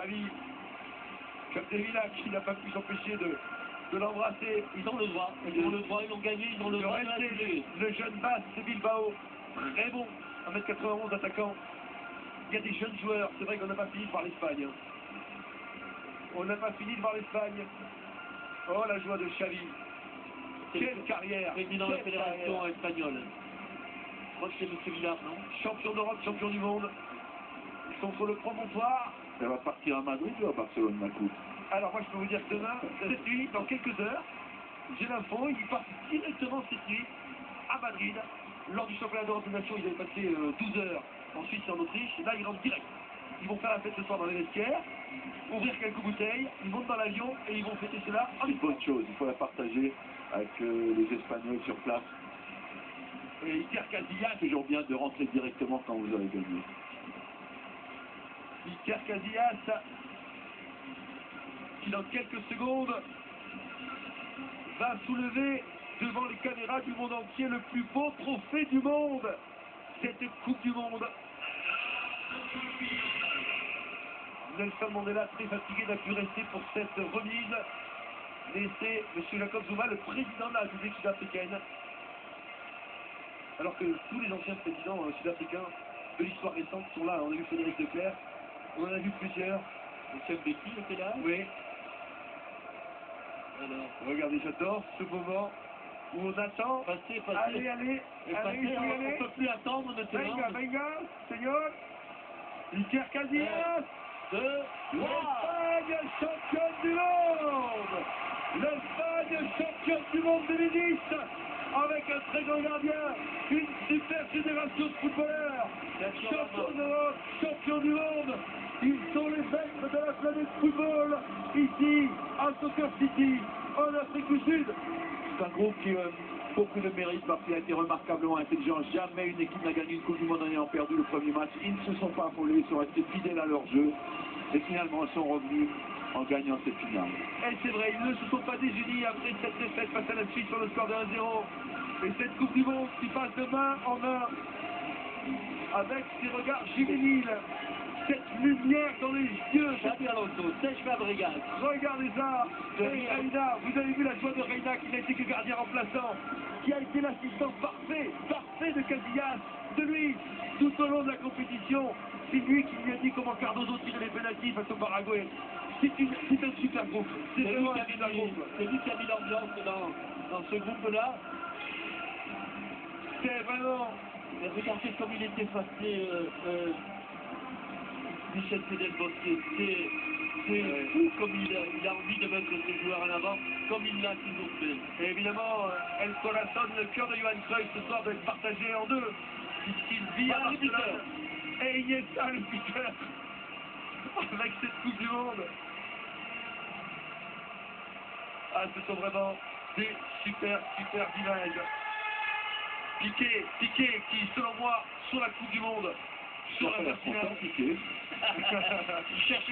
Xavi, Capdevila qui n'a pas pu s'empêcher de l'embrasser. Ils ont le droit, ils ont gagné, ils ont le droit. Le jeune Basse de Bilbao, très bon, 1m91 attaquant. Il y a des jeunes joueurs, c'est vrai qu'on n'a pas fini de voir l'Espagne. On n'a pas fini de voir l'Espagne. Oh la joie de Xavi. Quelle carrière! Président de la fédération espagnole. Je crois que c'est M. Villard, non? Champion d'Europe, champion du monde. Ils sont sur le promontoire. Elle va partir à Madrid ou à Barcelone, ma coupe? Alors moi je peux vous dire que demain, cette nuit, dans quelques heures, j'ai l'info, ils partent directement cette nuit à Madrid. Lors du championnat d'Europe des Nations, ils avaient passé 12 heures en Suisse et en Autriche. Et là, ils rentrent direct. Ils vont faire la fête ce soir dans les vestiaires, ouvrir quelques bouteilles, ils montent dans l'avion et ils vont fêter cela. C'est une bonne chose, il faut la partager avec les Espagnols sur place. Et Iker Casillas, C'est toujours bien de rentrer directement quand vous avez gagné. Iker Casillas, qui dans quelques secondes va soulever devant les caméras du monde entier le plus beau trophée du monde, cette Coupe du Monde. Nelson Mandela, très fatigué, n'a pu rester pour cette remise. Mais c'est M. Jacob Zuma, le président de la République sud-africaine. Alors que tous les anciens présidents sud-africains de l'histoire récente sont là. On a vu Frédéric Leclerc, on en a vu plusieurs. M. Mbeki était là? Oui. Alors, regardez, j'adore ce moment où on attend. passez. Allez, Et il passez, faut y on aller. ne peut plus attendre maintenant. Venga, señor. Iker Casillas. L'Espagne championne du monde. L'Espagne championne du monde 2010. Avec un très grand gardien, une super génération de footballeurs. Champion d'Europe, champion du monde. Ils sont les maîtres de la planète football. Ici, à Soccer City, en Afrique du Sud. C'est un groupe qui a beaucoup de mérite parce qu'il a été remarquablement intelligent. Jamais une équipe n'a gagné une Coupe du Monde en ayant perdu le premier match. Ils ne se sont pas affolés, ils sont restés fidèles à leur jeu. Et finalement, ils sont revenus en gagnant cette finale. Et c'est vrai, ils ne se sont pas désunis après cette défaite face à la Suisse sur le score de 1-0. Et cette Coupe du Monde qui passe de main en main avec ses regards juvéniles, cette lumière dans les yeux. Xabi Alonso, Serge Fabregas. Regardez ça, et Reina, vous avez vu la joie de Reina qui n'a été que gardien remplaçant, qui a été l'assistant parfait de Casillas, de lui, tout au long de la compétition. C'est lui qui lui a dit comment Cardozo tirait les pénaltys face au Paraguay. C'est un super groupe. C'est vraiment un super groupe. C'est lui qui a mis l'ambiance dans ce groupe-là. C'est vraiment... Mais regardez comme il était facile, Michel Fidel-Bosquet. C'est fou comme il a envie de mettre ses joueurs en avant, comme il l'a toujours fait. Et évidemment, El Corazon, le cœur de Johan Cruyff ce soir doit être partagé en deux, puisqu'il vit à Barcelone. Et Iniesta, le buteur, avec cette Coupe du Monde. Ah, ce sont vraiment des super images. Piqué, qui, selon moi, sur la Coupe du Monde, sur la finale, Piqué. il cherche